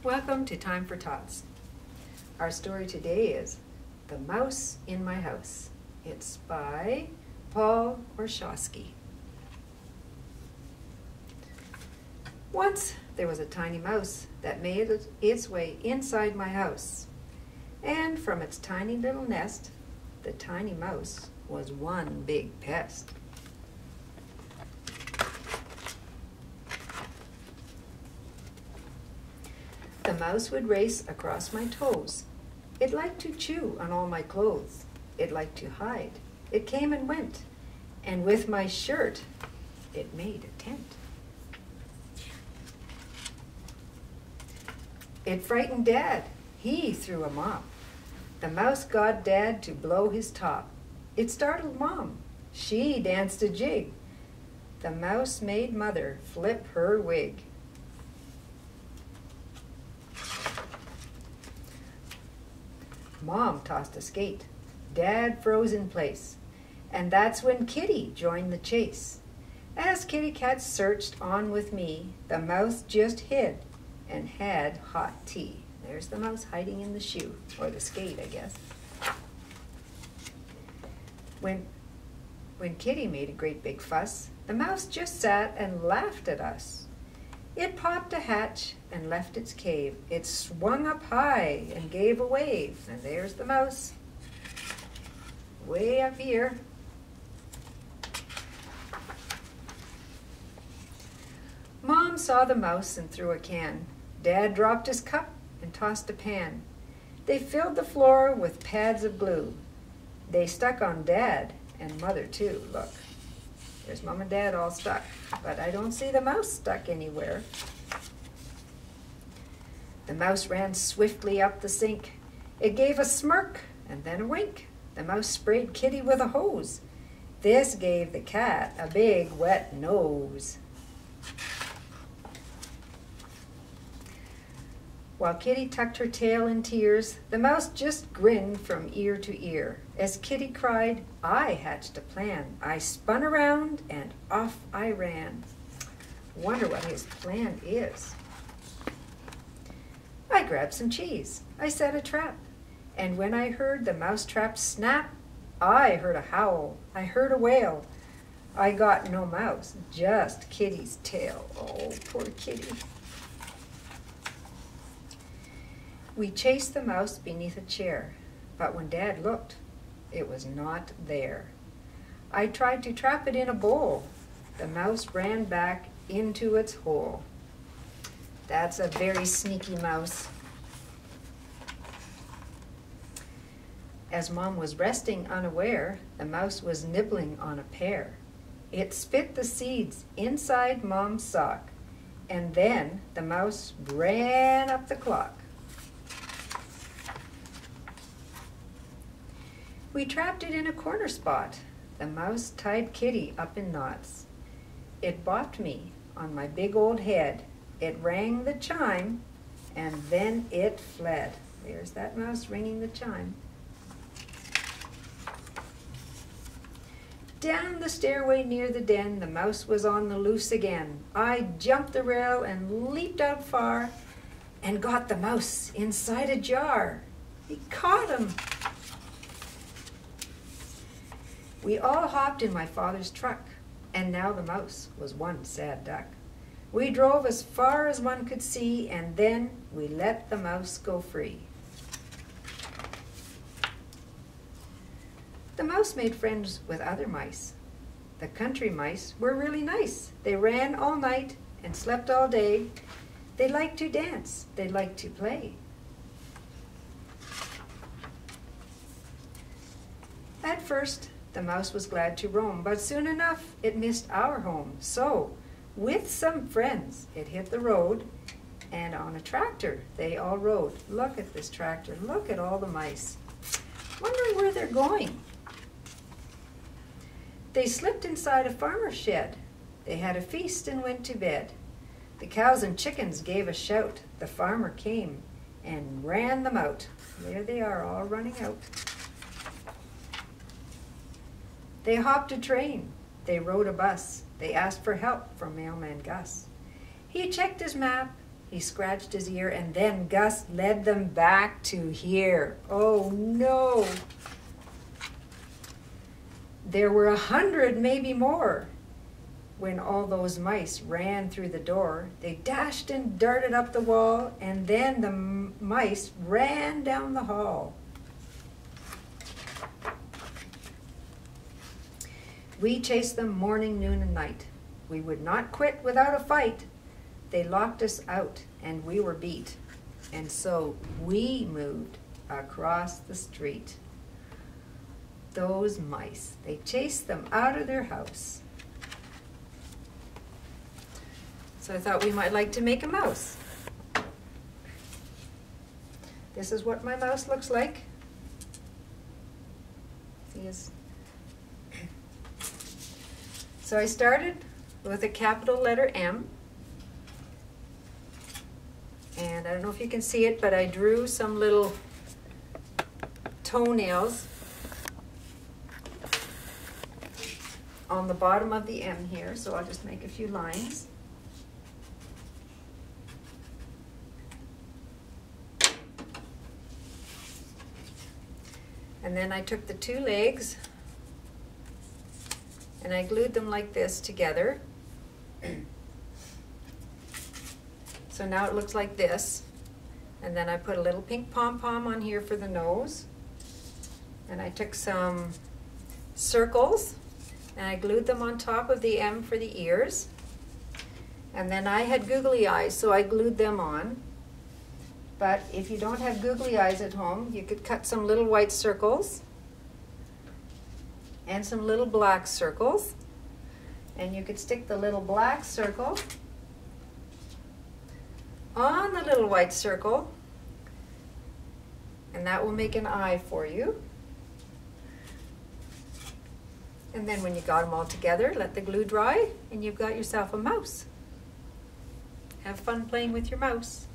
Welcome to Time for Tots. Our story today is The Mouse in My House. It's by Paul Orshoski. Once there was a tiny mouse that made its way inside my house. And from its tiny little nest, the tiny mouse was one big pest. The mouse would race across my toes. It liked to chew on all my clothes. It liked to hide. It came and went. And with my shirt, it made a tent. It frightened Dad. He threw a mop. The mouse got Dad to blow his top. It startled Mom. She danced a jig. The mouse made Mother flip her wig. Mom tossed a skate. Dad froze in place. And that's when Kitty joined the chase. As Kitty Cat searched on with me, the mouse just hid and had hot tea. There's the mouse hiding in the shoe, or the skate, I guess. When Kitty made a great big fuss, the mouse just sat and laughed at us. It popped a hatch and left its cave. It swung up high and gave a wave. And there's the mouse, way up here. Mom saw the mouse and threw a can. Dad dropped his cup and tossed a pan. They filled the floor with pads of glue. They stuck on Dad and Mother too. Look. There's Mom and Dad all stuck, but I don't see the mouse stuck anywhere. The mouse ran swiftly up the sink. It gave a smirk and then a wink. The mouse sprayed Kitty with a hose. This gave the cat a big wet nose. While Kitty tucked her tail in tears, the mouse just grinned from ear to ear. As Kitty cried, I hatched a plan. I spun around and off I ran. Wonder what his plan is. I grabbed some cheese. I set a trap. And when I heard the mousetrap snap, I heard a howl. I heard a wail. I got no mouse, just Kitty's tail. Oh, poor Kitty. We chased the mouse beneath a chair, but when Dad looked, it was not there. I tried to trap it in a bowl. The mouse ran back into its hole. That's a very sneaky mouse. As Mom was resting unaware, the mouse was nibbling on a pear. It spit the seeds inside Mom's sock, and then the mouse ran up the clock. We trapped it in a corner spot. The mouse tied Kitty up in knots. It bopped me on my big old head. It rang the chime, and then it fled. There's that mouse ringing the chime. Down the stairway near the den, the mouse was on the loose again. I jumped the rail and leaped out far and got the mouse inside a jar. He caught him. We all hopped in my father's truck, and now the mouse was one sad duck. We drove as far as one could see, and then we let the mouse go free. The mouse made friends with other mice. The country mice were really nice. They ran all night and slept all day. They liked to dance. They liked to play. At first, the mouse was glad to roam, but soon enough it missed our home. So, with some friends, it hit the road, and on a tractor they all rode. Look at this tractor. Look at all the mice. Wondering where they're going. They slipped inside a farmer's shed. They had a feast and went to bed. The cows and chickens gave a shout. The farmer came and ran them out. There they are, all running out. They hopped a train. They rode a bus. They asked for help from Mailman Gus. He checked his map. He scratched his ear, and then Gus led them back to here. Oh no! There were 100, maybe more. When all those mice ran through the door, they dashed and darted up the wall, and then the mice ran down the hall. We chased them morning, noon, and night. We would not quit without a fight. They locked us out, and we were beat. And so we moved across the street. Those mice, they chased them out of their house. So I thought we might like to make a mouse. This is what my mouse looks like. So I started with a capital letter M. And I don't know if you can see it, but I drew some little toenails on the bottom of the M here. So I'll just make a few lines. And then I took the two legs and I glued them like this together. So now it looks like this. And then I put a little pink pom-pom on here for the nose. And I took some circles and I glued them on top of the M for the ears. And then I had googly eyes, so I glued them on. But if you don't have googly eyes at home, you could cut some little white circles and some little black circles. And you could stick the little black circle on the little white circle, and that will make an eye for you. And then when you got them all together, let the glue dry, and you've got yourself a mouse. Have fun playing with your mouse.